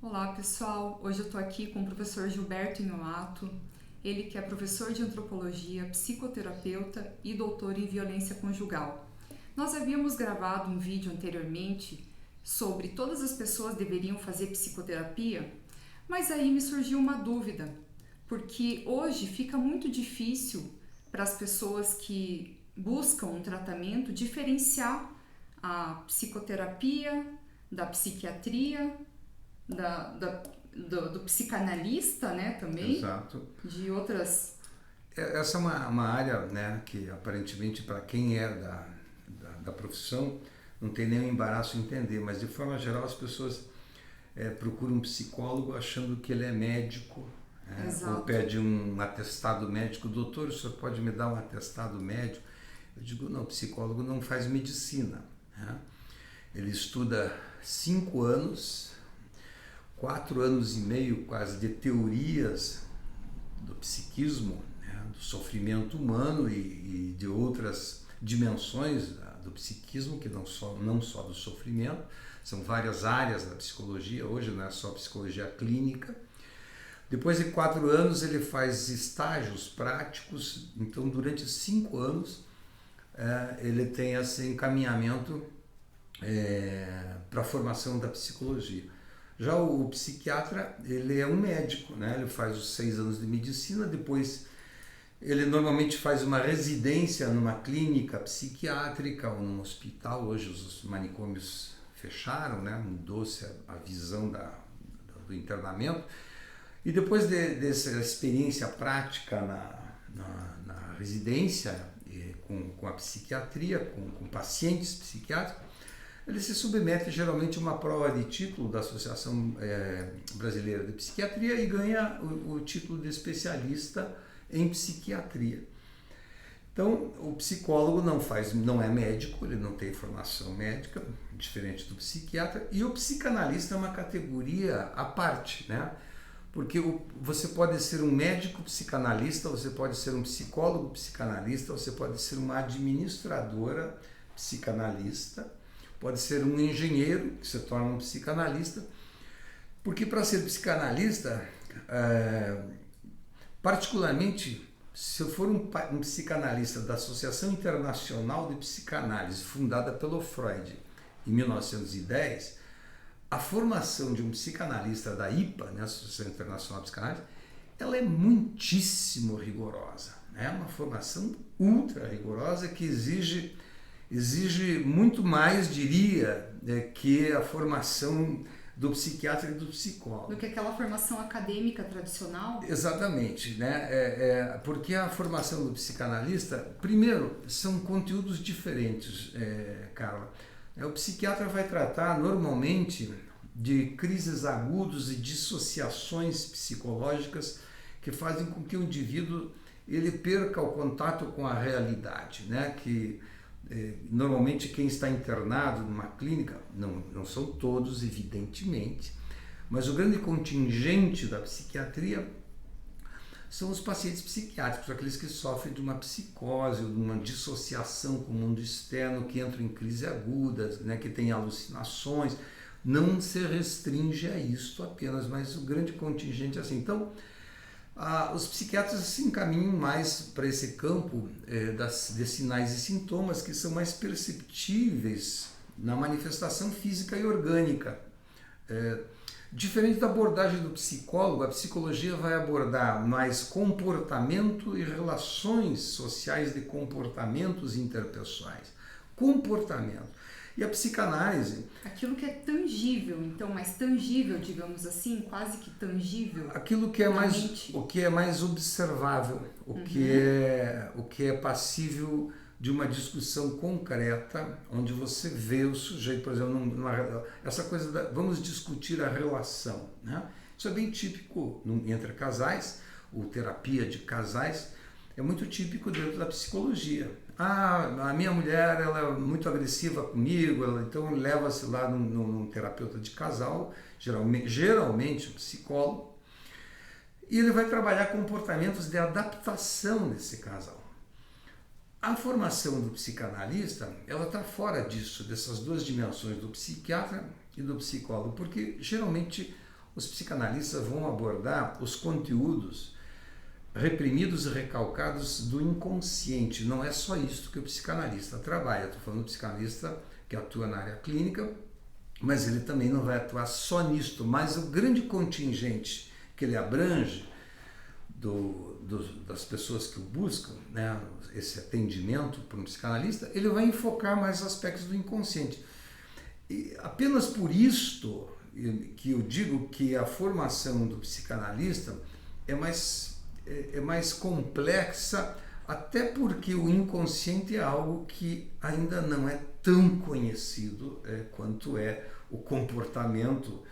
Olá pessoal, hoje eu estou aqui com o professor Gilberto Inoato, ele que é professor de antropologia, psicoterapeuta e doutor em violência conjugal. Nós havíamos gravado um vídeo anteriormente sobre todas as pessoas deveriam fazer psicoterapia, mas aí me surgiu uma dúvida, porque hoje fica muito difícil para as pessoas que buscam um tratamento diferenciar a psicoterapia da psiquiatria, do psicanalista, né, também, Exato. de outras... Essa é uma área, né, que aparentemente para quem é da profissão não tem nenhum embaraço em entender, mas de forma geral as pessoas procuram um psicólogo achando que ele é médico, ou pede um atestado médico. Doutor, o senhor pode me dar um atestado médico? Eu digo, não, o psicólogo não faz medicina, né? Ele estuda 5 anos, 4 anos e meio quase de teorias do psiquismo, né, do sofrimento humano e de outras dimensões do psiquismo, que não só do sofrimento, são várias áreas da psicologia, hoje não é só psicologia clínica. Depois de 4 anos ele faz estágios práticos, então durante 5 anos ele tem esse encaminhamento para a formação da psicologia. Já o psiquiatra, ele é um médico, né? Ele faz os 6 anos de medicina, depois ele normalmente faz uma residência numa clínica psiquiátrica ou num hospital. Hoje os manicômios fecharam, né? Mudou-se a visão do internamento. E depois dessa experiência prática na residência, com a psiquiatria, com pacientes psiquiátricos, ele se submete geralmente a uma prova de título da Associação Brasileira de Psiquiatria e ganha o título de especialista em psiquiatria. Então, o psicólogo não é médico, ele não tem formação médica, diferente do psiquiatra, e o psicanalista é uma categoria à parte, né? Porque você pode ser um médico psicanalista, você pode ser um psicólogo psicanalista, você pode ser uma administradora psicanalista, pode ser um engenheiro que se torna um psicanalista, porque para ser psicanalista, particularmente, se eu for um psicanalista da Associação Internacional de Psicanálise, fundada pelo Freud em 1910, a formação de um psicanalista da IPA, né, Associação Internacional de Psicanálise, ela é muitíssimo rigorosa, né? Uma formação ultra rigorosa que exige muito mais, diria, que a formação do psiquiatra e do psicólogo. Do que aquela formação acadêmica tradicional? Exatamente, né? Porque a formação do psicanalista, primeiro, são conteúdos diferentes, Carla. O psiquiatra vai tratar normalmente de crises agudas e dissociações psicológicas que fazem com que o indivíduo ele perca o contato com a realidade, né? Que normalmente quem está internado numa clínica, não são todos, evidentemente, mas o grande contingente da psiquiatria são os pacientes psiquiátricos, aqueles que sofrem de uma psicose, de uma dissociação com o mundo externo, que entram em crise aguda, né, que têm alucinações. Não se restringe a isso apenas, mas o grande contingente é assim. Então, os psiquiatras se encaminham mais para esse campo de sinais e sintomas que são mais perceptíveis na manifestação física e orgânica. Diferente da abordagem do psicólogo, a psicologia vai abordar mais comportamento e relações sociais de comportamentos interpessoais. Comportamento. E a psicanálise... Aquilo que é tangível, então, mais tangível, digamos assim, quase que tangível. Aquilo que é o que é mais observável, o que é passível de uma discussão concreta, onde você vê o sujeito, por exemplo, essa coisa vamos discutir a relação, né? Isso é bem típico entre casais, ou terapia de casais, é muito típico dentro da psicologia. A minha mulher ela é muito agressiva comigo, então leva-se lá num terapeuta de casal, geralmente um psicólogo, e ele vai trabalhar comportamentos de adaptação desse casal. A formação do psicanalista, ela está fora disso, dessas duas dimensões, do psiquiatra e do psicólogo, porque geralmente os psicanalistas vão abordar os conteúdos reprimidos e recalcados do inconsciente. Não é só isso que o psicanalista trabalha. Estou falando do psicanalista que atua na área clínica, mas ele também não vai atuar só nisto. Mas o grande contingente que ele abrange das pessoas que o buscam, né, esse atendimento por um psicanalista, ele vai enfocar mais aspectos do inconsciente. E apenas por isto que eu digo que a formação do psicanalista é mais complexa, até porque o inconsciente é algo que ainda não é tão conhecido quanto é o comportamento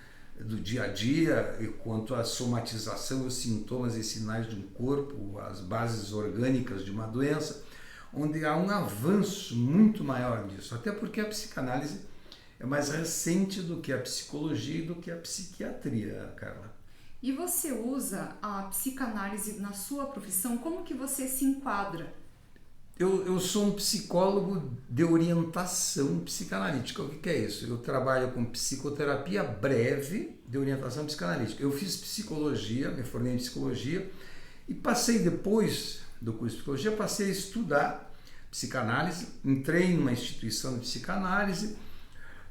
do dia a dia e quanto à somatização, os sintomas e sinais de um corpo, as bases orgânicas de uma doença, onde há um avanço muito maior disso, até porque a psicanálise é mais recente do que a psicologia e do que a psiquiatria, Carla. E você usa a psicanálise na sua profissão? Como que você se enquadra? Eu sou um psicólogo de orientação psicanalítica. O que é isso? Eu trabalho com psicoterapia breve de orientação psicanalítica. Eu fiz psicologia, me formei em psicologia e passei depois do curso de psicologia, passei a estudar psicanálise, entrei numa instituição de psicanálise,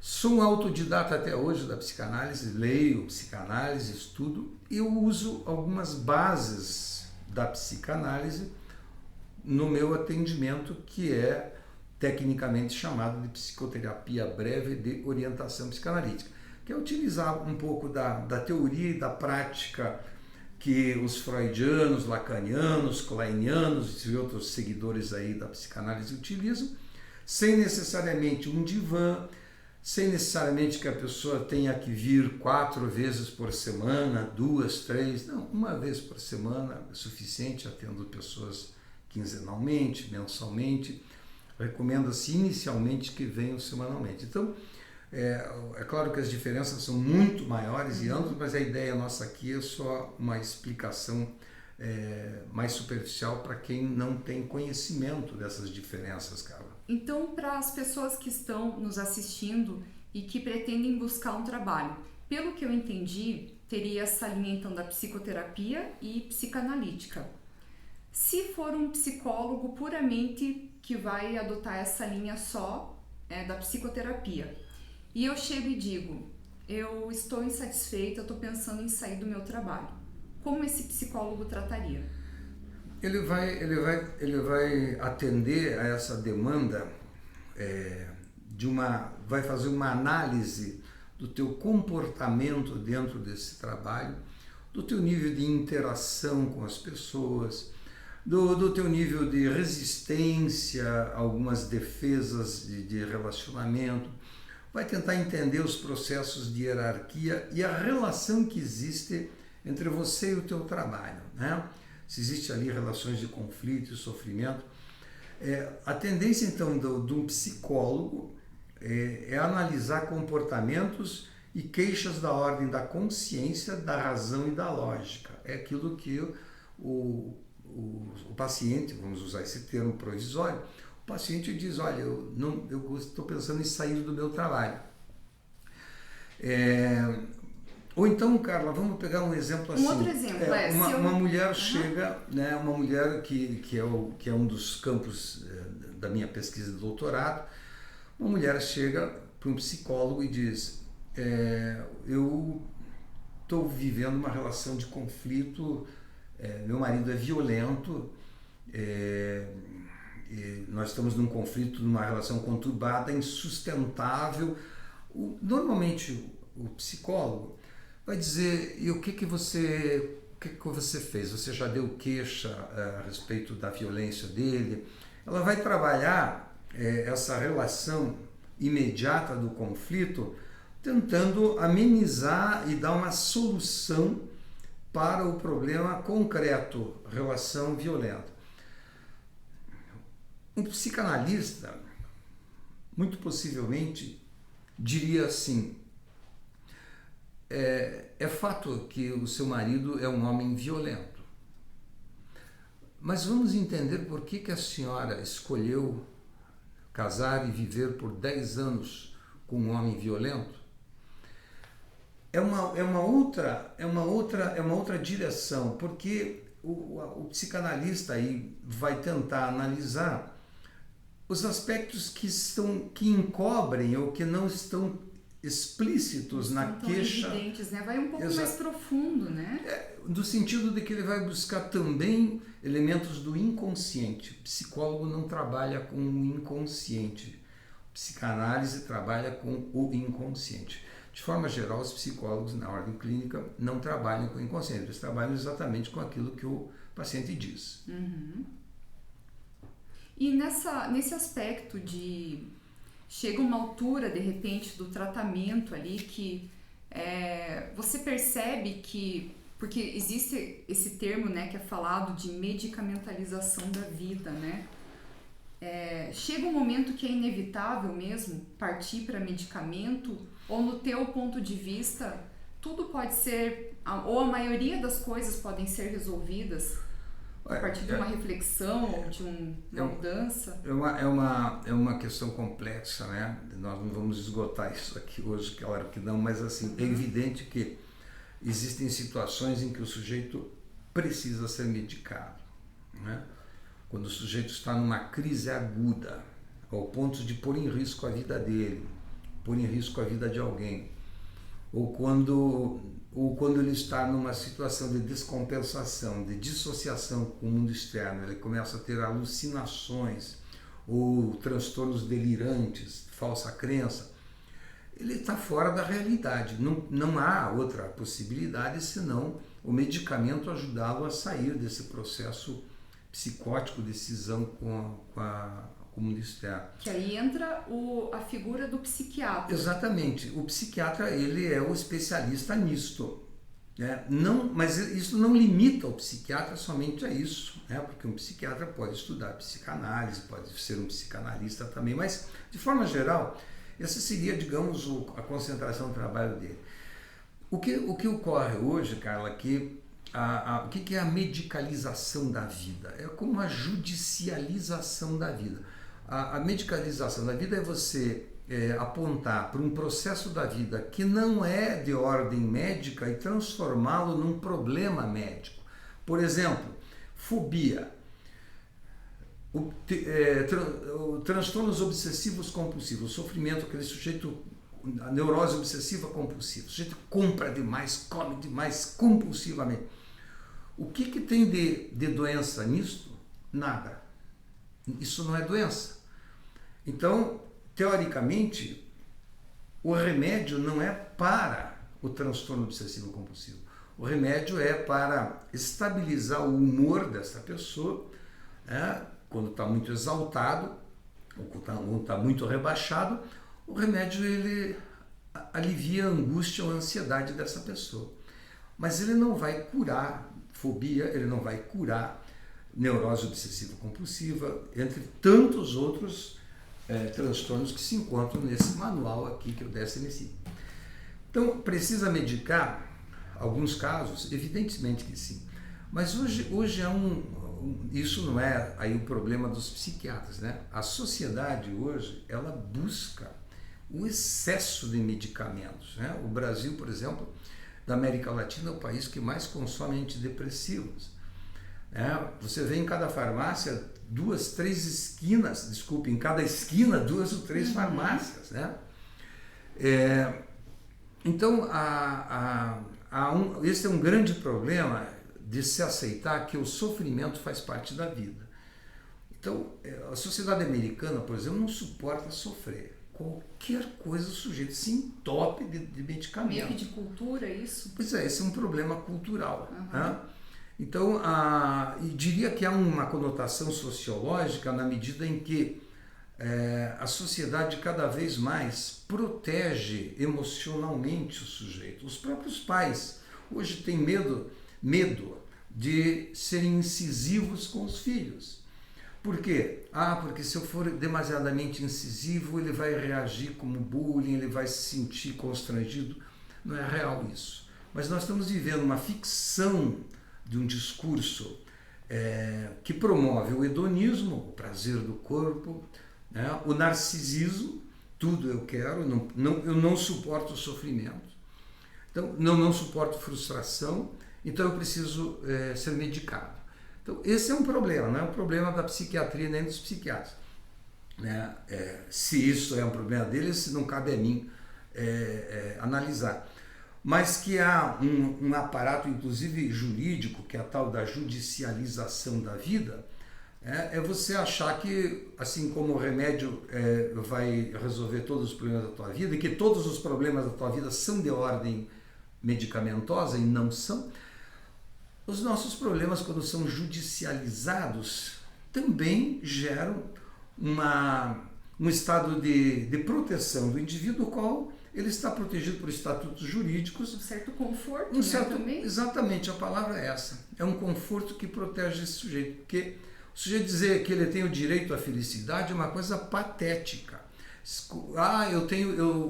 sou um autodidata até hoje da psicanálise, leio psicanálise, estudo e eu uso algumas bases da psicanálise no meu atendimento, que é tecnicamente chamado de psicoterapia breve de orientação psicanalítica, que é utilizar um pouco da teoria e da prática que os freudianos, lacanianos, kleinianos e outros seguidores aí da psicanálise utilizam, sem necessariamente um divã, sem necessariamente que a pessoa tenha que vir 4 vezes por semana, 2, 3, não, 1 vez por semana é suficiente, atendo pessoas quinzenalmente, mensalmente. Recomenda-se inicialmente que venham semanalmente. Então, é claro que as diferenças são muito maiores e amplas, mas a ideia nossa aqui é só uma explicação mais superficial para quem não tem conhecimento dessas diferenças, Carla. Então, para as pessoas que estão nos assistindo e que pretendem buscar um trabalho, pelo que eu entendi, teria essa linha então da psicoterapia e psicanalítica. Se for um psicólogo puramente que vai adotar essa linha só da psicoterapia, e eu chego e digo, eu estou insatisfeita, estou pensando em sair do meu trabalho, como esse psicólogo trataria? Ele vai atender a essa demanda vai fazer uma análise do teu comportamento dentro desse trabalho, do teu nível de interação com as pessoas, do teu nível de resistência a algumas defesas de relacionamento, vai tentar entender os processos de hierarquia e a relação que existe entre você e o teu trabalho, né? Se existe ali relações de conflito e sofrimento. A tendência então de um psicólogo é analisar comportamentos e queixas da ordem da consciência, da razão e da lógica. É aquilo que o paciente, vamos usar esse termo provisório, o paciente diz, olha, eu estou pensando em sair do meu trabalho. Ou então, Carla, vamos pegar um exemplo assim. Um outro exemplo uma mulher chega, né, uma mulher que é um dos campos da minha pesquisa de doutorado, uma mulher chega para um psicólogo e diz, eu estou vivendo uma relação de conflito, meu marido é violento, nós estamos num conflito, numa relação conturbada, insustentável. Normalmente o psicólogo vai dizer, e o que você fez? Você já deu queixa a respeito da violência dele? Ela vai trabalhar essa relação imediata do conflito, tentando amenizar e dar uma solução para o problema concreto, relação violenta. Um psicanalista, muito possivelmente, diria assim, é fato que o seu marido é um homem violento, mas vamos entender por que a senhora escolheu casar e viver por 10 anos com um homem violento? é uma outra direção, porque o psicanalista aí vai tentar analisar os aspectos que encobrem ou que não estão explícitos na queixa. Evidentes, né? Vai um pouco mais profundo, né? No sentido de que ele vai buscar também elementos do inconsciente. O psicólogo não trabalha com o inconsciente. A psicanálise trabalha com o inconsciente. De forma geral, os psicólogos na ordem clínica não trabalham com o inconsciente. Eles trabalham exatamente com aquilo que o paciente diz. Uhum. E nesse aspecto de... Chega uma altura, de repente, do tratamento ali que você percebe que... Porque existe esse termo, né, que é falado de medicamentalização da vida, né? Chega um momento que é inevitável mesmo partir para medicamento, ou no teu ponto de vista, tudo pode ser... Ou a maioria das coisas podem ser resolvidas a partir de uma reflexão ou de uma mudança? É uma questão complexa, né? Nós não vamos esgotar isso aqui hoje, claro que não, mas assim, é evidente que existem situações em que o sujeito precisa ser medicado, né? Quando o sujeito está numa crise aguda, ao ponto de pôr em risco a vida dele, pôr em risco a vida de alguém, ou quando ele está numa situação de descompensação, de dissociação com o mundo externo, ele começa a ter alucinações ou transtornos delirantes, falsa crença, ele está fora da realidade. Não há outra possibilidade senão o medicamento ajudá-lo a sair desse processo psicótico de cisão com o mundo externo. Que aí entra a figura do psiquiatra. Exatamente. O psiquiatra, ele é o especialista nisto, né? Mas isso não limita o psiquiatra somente a isso, né? Porque um psiquiatra pode estudar psicanálise, pode ser um psicanalista também, mas, de forma geral, essa seria, digamos, a concentração do trabalho dele. O que ocorre hoje, Carla, o que é a medicalização da vida? É como a judicialização da vida. A medicalização da vida é você apontar para um processo da vida que não é de ordem médica e transformá-lo num problema médico. Por exemplo, fobia, transtornos obsessivos compulsivos, o sofrimento, aquele sujeito, a neurose obsessiva compulsiva, o sujeito compra demais, come demais, compulsivamente. O que tem de doença nisso? Nada. Isso não é doença. Então, teoricamente, o remédio não é para o transtorno obsessivo compulsivo. O remédio é para estabilizar o humor dessa pessoa, né? Quando está muito exaltado, ou quando está muito rebaixado, o remédio ele alivia a angústia ou a ansiedade dessa pessoa. Mas ele não vai curar fobia, ele não vai curar neurose obsessiva compulsiva, entre tantos outros transtornos que se encontram nesse manual aqui que eu DSM-5. Então, precisa medicar? Alguns casos, evidentemente que sim. Mas hoje isso não é aí o problema dos psiquiatras, né? A sociedade hoje, ela busca o excesso de medicamentos, né? O Brasil, por exemplo, da América Latina, é o país que mais consome antidepressivos. Você vê em cada farmácia em cada esquina 2 ou 3 farmácias, né? Então, esse é um grande problema de se aceitar que o sofrimento faz parte da vida. Então, a sociedade americana, por exemplo, não suporta sofrer. Qualquer coisa o sujeito se entope de medicamento. Meio que de cultura, isso? Pois é, esse é um problema cultural. Né? Então, e diria que há uma conotação sociológica na medida em que a sociedade cada vez mais protege emocionalmente o sujeito. Os próprios pais hoje têm medo de serem incisivos com os filhos. Por quê? Porque se eu for demasiadamente incisivo, ele vai reagir como bullying, ele vai se sentir constrangido. Não é real isso. Mas nós estamos vivendo uma ficção de um discurso que promove o hedonismo, o prazer do corpo, né? O narcisismo, tudo eu quero, eu não suporto o sofrimento. Então, não suporto frustração, então eu preciso ser medicado. Então, esse é um problema, não é um problema da psiquiatria nem dos psiquiatras. Né? Se isso é um problema deles, não cabe a mim analisar. Mas que há um aparato, inclusive jurídico, que é a tal da judicialização da vida, você achar que, assim como o remédio vai resolver todos os problemas da tua vida, e que todos os problemas da tua vida são de ordem medicamentosa, e não são, os nossos problemas, quando são judicializados, também geram um estado de proteção do indivíduo, o qual ele está protegido por estatutos jurídicos. Um certo conforto, também? Exatamente, a palavra é essa. É um conforto que protege esse sujeito. Porque o sujeito dizer que ele tem o direito à felicidade é uma coisa patética.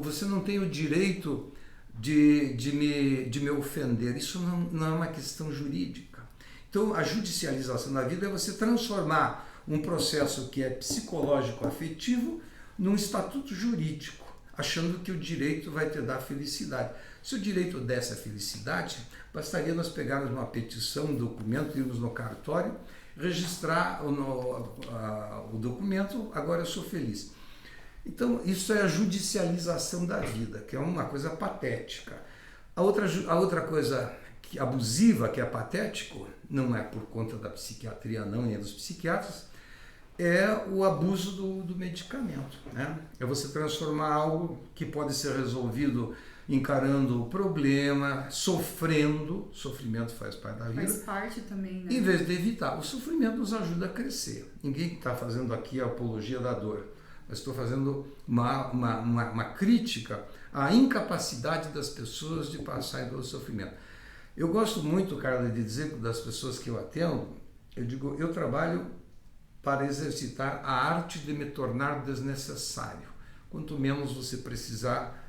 Você não tem o direito de me ofender. Isso não é uma questão jurídica. Então, a judicialização da vida é você transformar um processo que é psicológico afetivo num estatuto jurídico, achando que o direito vai te dar felicidade. Se o direito desse a felicidade, bastaria nós pegarmos uma petição, um documento, irmos no cartório, registrar o documento, agora eu sou feliz. Então, isso é a judicialização da vida, que é uma coisa patética. A outra coisa abusiva, que é patético, não é por conta da psiquiatria não, nem dos psiquiatras, é o abuso do medicamento. Né? É você transformar algo que pode ser resolvido encarando o problema, sofrimento faz parte da vida. Faz parte também, né? Em vez de evitar. O sofrimento nos ajuda a crescer. Ninguém está fazendo aqui a apologia da dor, mas estou fazendo uma crítica à incapacidade das pessoas de passarem pelo sofrimento. Eu gosto muito, Carla, de dizer das pessoas que eu atendo, eu trabalho para exercitar a arte de me tornar desnecessário. Quanto menos você precisar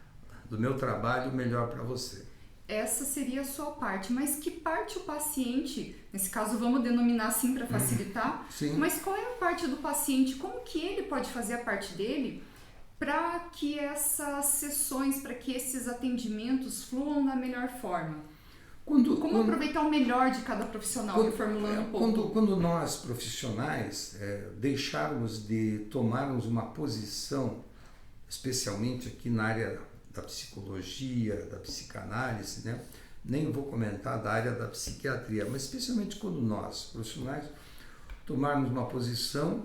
do meu trabalho, melhor para você. Essa seria a sua parte, mas que parte o paciente, nesse caso vamos denominar assim para facilitar, Sim. Mas qual é a parte do paciente, como que ele pode fazer a parte dele para que essas sessões, para que esses atendimentos fluam da melhor forma? Como aproveitar o melhor de cada profissional, reformulando um pouco? Quando nós, profissionais, deixarmos de tomarmos uma posição, especialmente aqui na área da psicologia, da psicanálise, né? Nem vou comentar da área da psiquiatria, mas especialmente quando nós, profissionais, tomarmos uma posição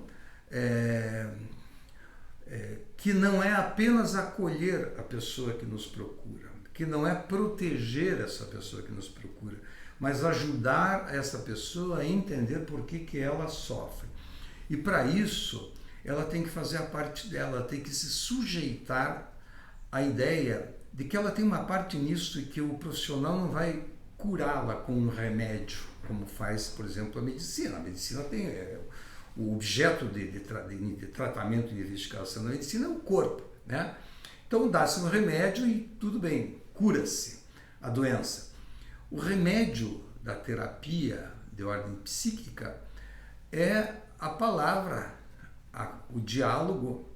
que não é apenas acolher a pessoa que nos procura, que não é proteger essa pessoa que nos procura, mas ajudar essa pessoa a entender por que ela sofre. E para isso, ela tem que fazer a parte dela, tem que se sujeitar à ideia de que ela tem uma parte nisso e que o profissional não vai curá-la com um remédio, como faz, por exemplo, a medicina. A medicina tem o objeto de tratamento e de investigação da medicina é o corpo, né? Então dá-se um remédio e tudo bem, cura-se a doença. O remédio da terapia de ordem psíquica é a palavra, o diálogo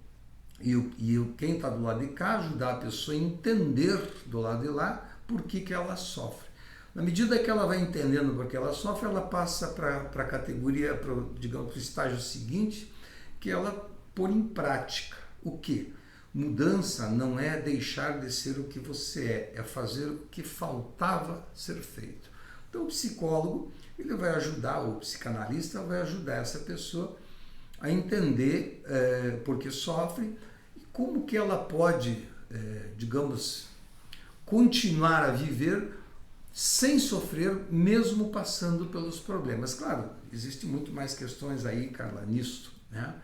e quem está do lado de cá ajudar a pessoa a entender do lado de lá por que ela sofre. Na medida que ela vai entendendo por que ela sofre, ela passa para a categoria, para o estágio seguinte, que ela pôr em prática. O quê? Mudança não é deixar de ser o que você é fazer o que faltava ser feito. Então o psicólogo, ele vai ajudar, o psicanalista vai ajudar essa pessoa a entender por que sofre e como que ela pode, continuar a viver sem sofrer, mesmo passando pelos problemas. Claro, existem muito mais questões aí, Carla, nisso, né?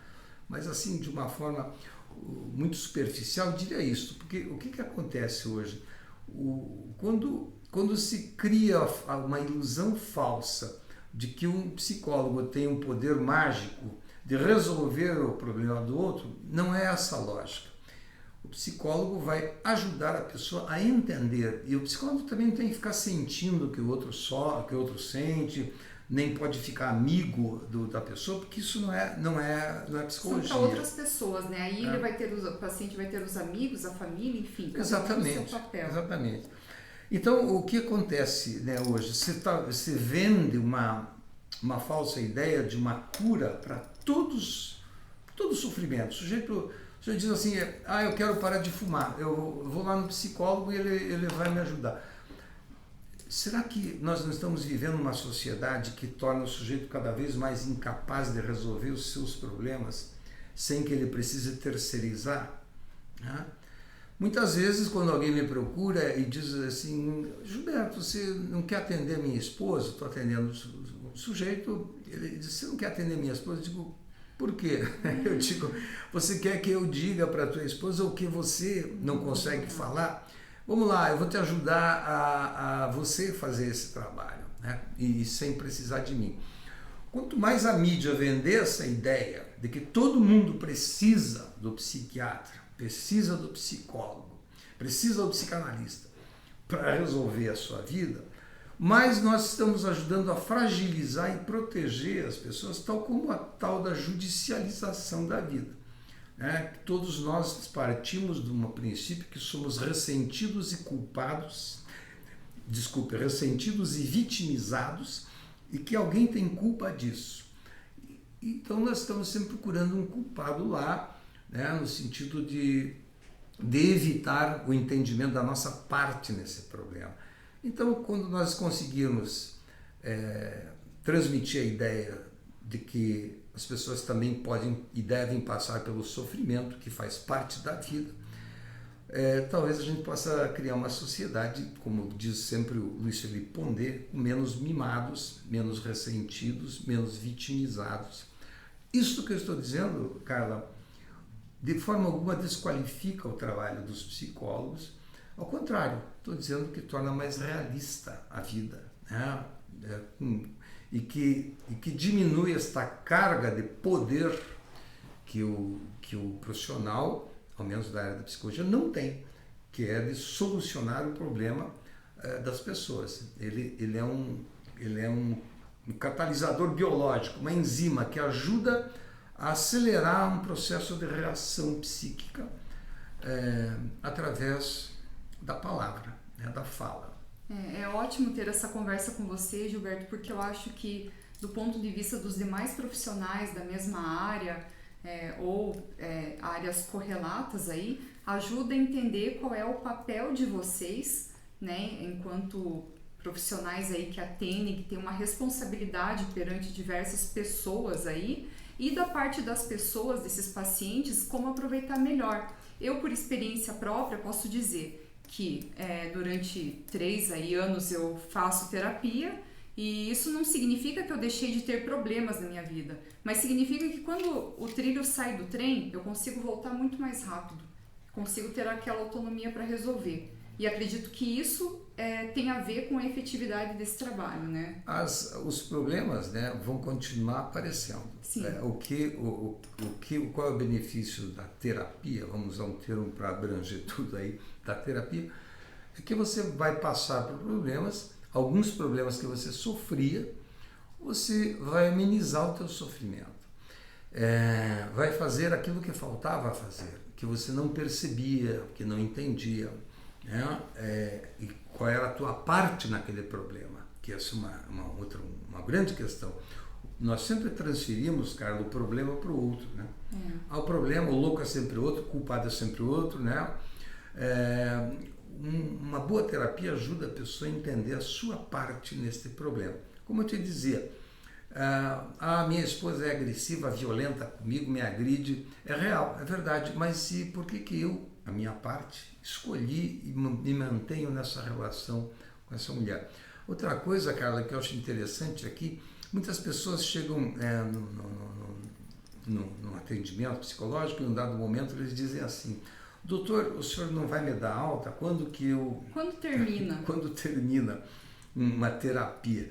Mas assim, de uma forma muito superficial, eu diria isso, porque o que acontece hoje? Quando se cria uma ilusão falsa de que um psicólogo tem um poder mágico de resolver o problema do outro, não é essa a lógica. O psicólogo vai ajudar a pessoa a entender, e o psicólogo também não tem que ficar sentindo o que o outro que o outro sente, nem pode ficar amigo da pessoa, porque isso não é psicologia. São para outras pessoas, né? Aí ele vai ter o paciente vai ter os amigos, a família, enfim, cada um tem o seu papel. Exatamente. Então, o que acontece, né, hoje? Você vende uma falsa ideia de uma cura para todo sofrimento. O sujeito diz assim, eu quero parar de fumar, eu vou lá no psicólogo e ele vai me ajudar. Será que nós não estamos vivendo uma sociedade que torna o sujeito cada vez mais incapaz de resolver os seus problemas sem que ele precise terceirizar? Né? Muitas vezes, quando alguém me procura e diz assim, Gilberto, você não quer atender minha esposa? Estou atendendo o sujeito, ele diz, você não quer atender minha esposa? Eu digo, por quê? Eu digo, você quer que eu diga para a tua esposa o que você não consegue falar? Vamos lá, eu vou te ajudar a você fazer esse trabalho, né? E sem precisar de mim. Quanto mais a mídia vender essa ideia de que todo mundo precisa do psiquiatra, precisa do psicólogo, precisa do psicanalista para resolver a sua vida, mas nós estamos ajudando a fragilizar e proteger as pessoas, tal como a tal da judicialização da vida. Né? Todos nós partimos de um princípio que somos ressentidos e culpados, ressentidos e vitimizados, e que alguém tem culpa disso. Então nós estamos sempre procurando um culpado lá, né? No sentido de evitar o entendimento da nossa parte nesse problema. Então, quando nós conseguirmos transmitir a ideia de que as pessoas também podem e devem passar pelo sofrimento, que faz parte da vida, talvez a gente possa criar uma sociedade, como diz sempre o Luiz Felipe Pondé, menos mimados, menos ressentidos, menos vitimizados. Isso que eu estou dizendo, Carla, de forma alguma desqualifica o trabalho dos psicólogos. Ao contrário, estou dizendo que torna mais realista a vida, né? E que diminui esta carga de poder que o profissional, ao menos da área da psicologia, não tem, que é de solucionar o problema das pessoas. Ele é um catalisador biológico, uma enzima que ajuda a acelerar um processo de reação psíquica através da palavra, né, da fala. É ótimo ter essa conversa com você, Gilberto, porque eu acho que, do ponto de vista dos demais profissionais da mesma área, ou áreas correlatas aí, ajuda a entender qual é o papel de vocês, né, enquanto profissionais aí que atendem, que têm uma responsabilidade perante diversas pessoas aí, e da parte das pessoas, desses pacientes, como aproveitar melhor. Eu, por experiência própria, posso dizer que durante 3 anos eu faço terapia, e isso não significa que eu deixei de ter problemas na minha vida, mas significa que quando o trilho sai do trem, eu consigo voltar muito mais rápido, consigo ter aquela autonomia para resolver. E acredito que isso tem a ver com a efetividade desse trabalho, né? Os problemas, né, vão continuar aparecendo. Sim. Qual é o benefício da terapia? Vamos usar um termo para abranger tudo aí, da terapia, é que você vai passar por problemas, alguns problemas que você sofria, você vai amenizar o teu sofrimento. Vai fazer aquilo que faltava fazer, que você não percebia, que não entendia, né? E qual era a tua parte naquele problema, que essa é uma grande questão. Nós sempre transferimos, Carla, o problema para o outro, né? O problema, o louco é sempre outro, o culpado é sempre outro, né? Uma boa terapia ajuda a pessoa a entender a sua parte nesse problema. Como eu te dizia, minha esposa é agressiva, violenta comigo, me agride, é real, é verdade, mas por que eu, a minha parte, escolhi e me mantenho nessa relação com essa mulher? Outra coisa, Carla, que eu acho interessante aqui, muitas pessoas chegam no atendimento psicológico e em um dado momento eles dizem assim: doutor, o senhor não vai me dar alta? Quando termina? Quando termina uma terapia?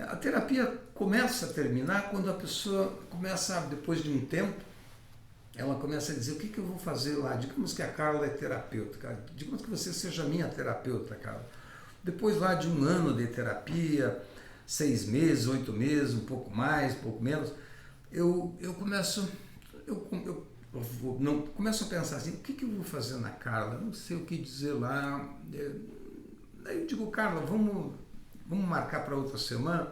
A terapia começa a terminar quando a pessoa começa, depois de um tempo, ela começa a dizer: o que eu vou fazer lá? Digamos que a Carla é terapeuta, cara. Digamos que você seja minha terapeuta, Carla. Depois lá de 1 ano de terapia, 6 meses, 8 meses, um pouco mais, um pouco menos, eu começo a pensar assim: o que eu vou fazer na Carla? Não sei o que dizer lá, Daí eu digo, Carla, vamos marcar para outra semana.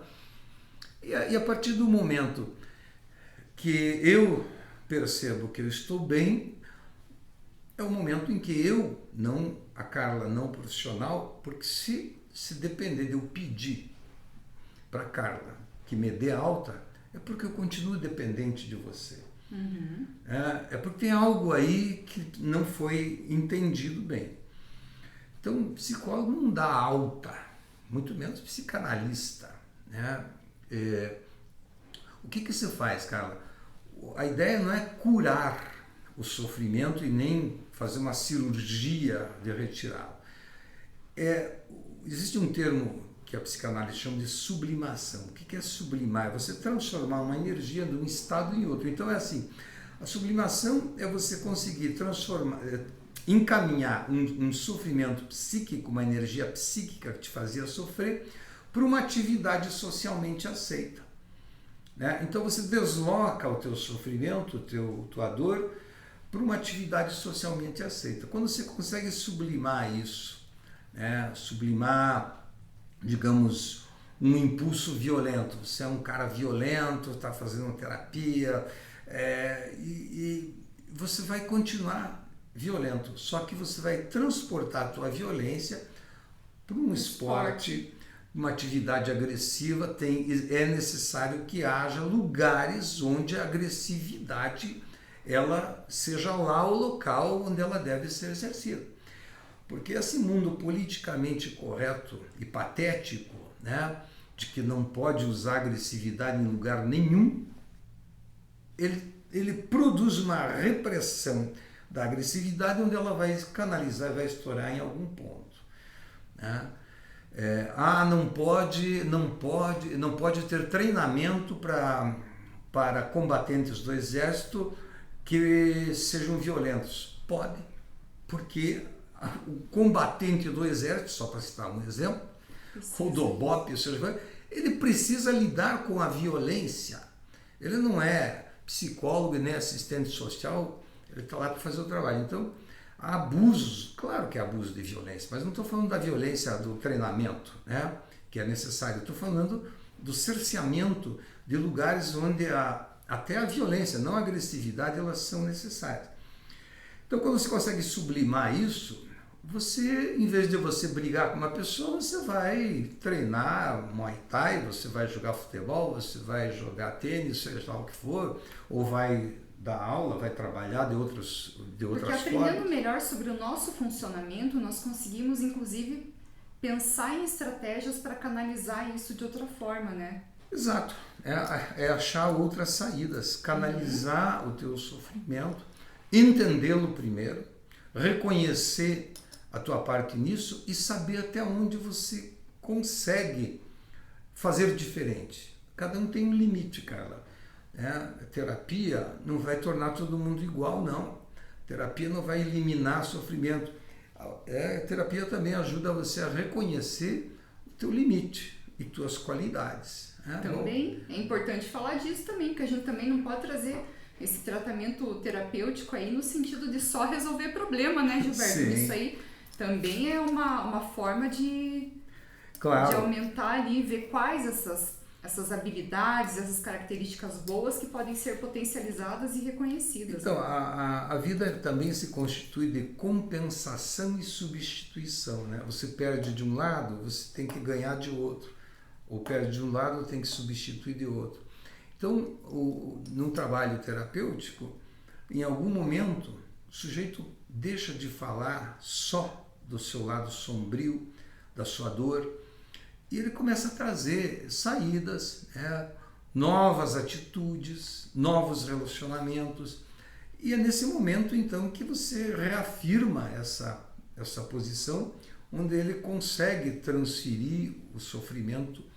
E a partir do momento que eu percebo que eu estou bem, é o momento em que a Carla não profissional, porque se depender de eu pedir para a Carla que me dê alta, é porque eu continuo dependente de você. Uhum. É porque tem algo aí que não foi entendido bem. Então, psicólogo não dá alta, muito menos psicanalista, né? O que você faz, Carla? A ideia não é curar o sofrimento e nem fazer uma cirurgia de retirá-lo. Existe um termo que a psicanálise chama de sublimação. O que é sublimar? É você transformar uma energia de um estado em outro. Então é assim, a sublimação é você conseguir encaminhar um sofrimento psíquico, uma energia psíquica que te fazia sofrer, para uma atividade socialmente aceita. Né? Então você desloca o teu sofrimento, tua dor, para uma atividade socialmente aceita. Quando você consegue sublimar isso, né? Sublimar, digamos, um impulso violento. Você é um cara violento, está fazendo terapia, e você vai continuar violento, só que você vai transportar a tua violência para um esporte, uma atividade agressiva. É necessário que haja lugares onde a agressividade ela seja lá o local onde ela deve ser exercida. Porque esse mundo politicamente correto e patético, né, de que não pode usar agressividade em lugar nenhum, ele produz uma repressão da agressividade onde ela vai canalizar, vai estourar em algum ponto. Né? Não pode ter treinamento para combatentes do exército que sejam violentos. Pode, porque o combatente do exército, só para citar um exemplo, Rodobop, ele precisa lidar com a violência. Ele não é psicólogo nem assistente social, ele está lá para fazer o trabalho. Então, há abusos, claro que há abuso de violência, mas não estou falando da violência do treinamento, né, que é necessário. Estou falando do cerceamento de lugares onde até a violência, não a agressividade, elas são necessárias. Então, quando você consegue sublimar isso, você, em vez de você brigar com uma pessoa, você vai treinar Muay Thai, você vai jogar futebol, você vai jogar tênis, seja lá o que for, ou vai dar aula, vai trabalhar de outras Porque aprendendo formas. melhor sobre o nosso funcionamento, nós conseguimos, inclusive, pensar em estratégias para canalizar isso de outra forma, né? Exato. É achar outras saídas, canalizar o teu sofrimento, entendê-lo primeiro, reconhecer a tua parte nisso e saber até onde você consegue fazer diferente. Cada um tem um limite, Carla. A terapia não vai tornar todo mundo igual, não. A terapia não vai eliminar sofrimento. A terapia também ajuda você a reconhecer o teu limite e tuas qualidades. Também é importante falar disso também, porque a gente também não pode trazer esse tratamento terapêutico aí no sentido de só resolver problema, né, Gilberto? Sim. Isso aí também é uma forma de aumentar ali, ver quais essas habilidades, essas características boas que podem ser potencializadas e reconhecidas. Então, a vida também se constitui de compensação e substituição, né? Você perde de um lado, você tem que ganhar de outro. Ou perde de um lado, tem que substituir de outro. Então, num trabalho terapêutico, em algum momento, o sujeito deixa de falar só do seu lado sombrio, da sua dor, e ele começa a trazer saídas, novas atitudes, novos relacionamentos. E é nesse momento, então, que você reafirma essa posição, onde ele consegue transferir o sofrimento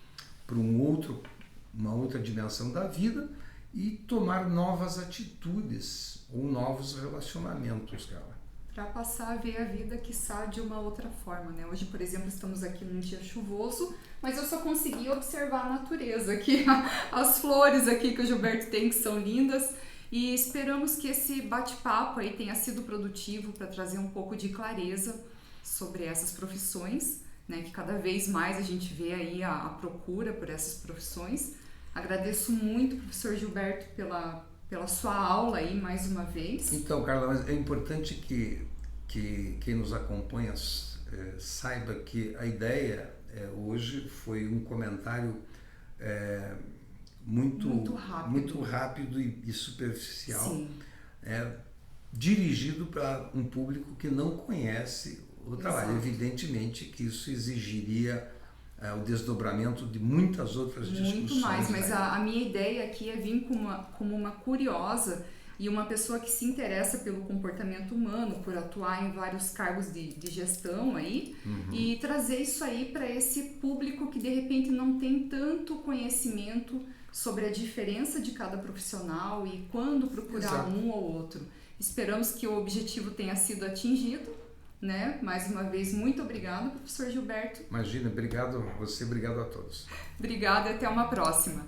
para uma outra dimensão da vida e tomar novas atitudes ou novos relacionamentos, cara. Para passar a ver a vida, quiçá, de uma outra forma, né? Hoje, por exemplo, estamos aqui num dia chuvoso, mas eu só consegui observar a natureza aqui, as flores aqui que o Gilberto tem, que são lindas, e esperamos que esse bate-papo aí tenha sido produtivo para trazer um pouco de clareza sobre essas profissões né, que cada vez mais a gente vê aí a procura por essas profissões. Agradeço muito, professor Gilberto, pela sua aula aí mais uma vez. Então, Carla, mas é importante que quem nos acompanha saiba que a ideia hoje foi um comentário muito rápido e superficial, Sim. Dirigido para um público que não conhece o trabalho. Exato. Evidentemente que isso exigiria o desdobramento de muitas outras discussões. Muito mais, mas a minha ideia aqui é vir como uma curiosa e uma pessoa que se interessa pelo comportamento humano, por atuar em vários cargos de gestão aí, e trazer isso aí para esse público que de repente não tem tanto conhecimento sobre a diferença de cada profissional e quando procurar Exato. um ou outro. Esperamos que o objetivo tenha sido atingido, né? Mais uma vez, muito obrigada, professor Gilberto. Imagina, obrigado a você, obrigado a todos. Obrigada e até uma próxima.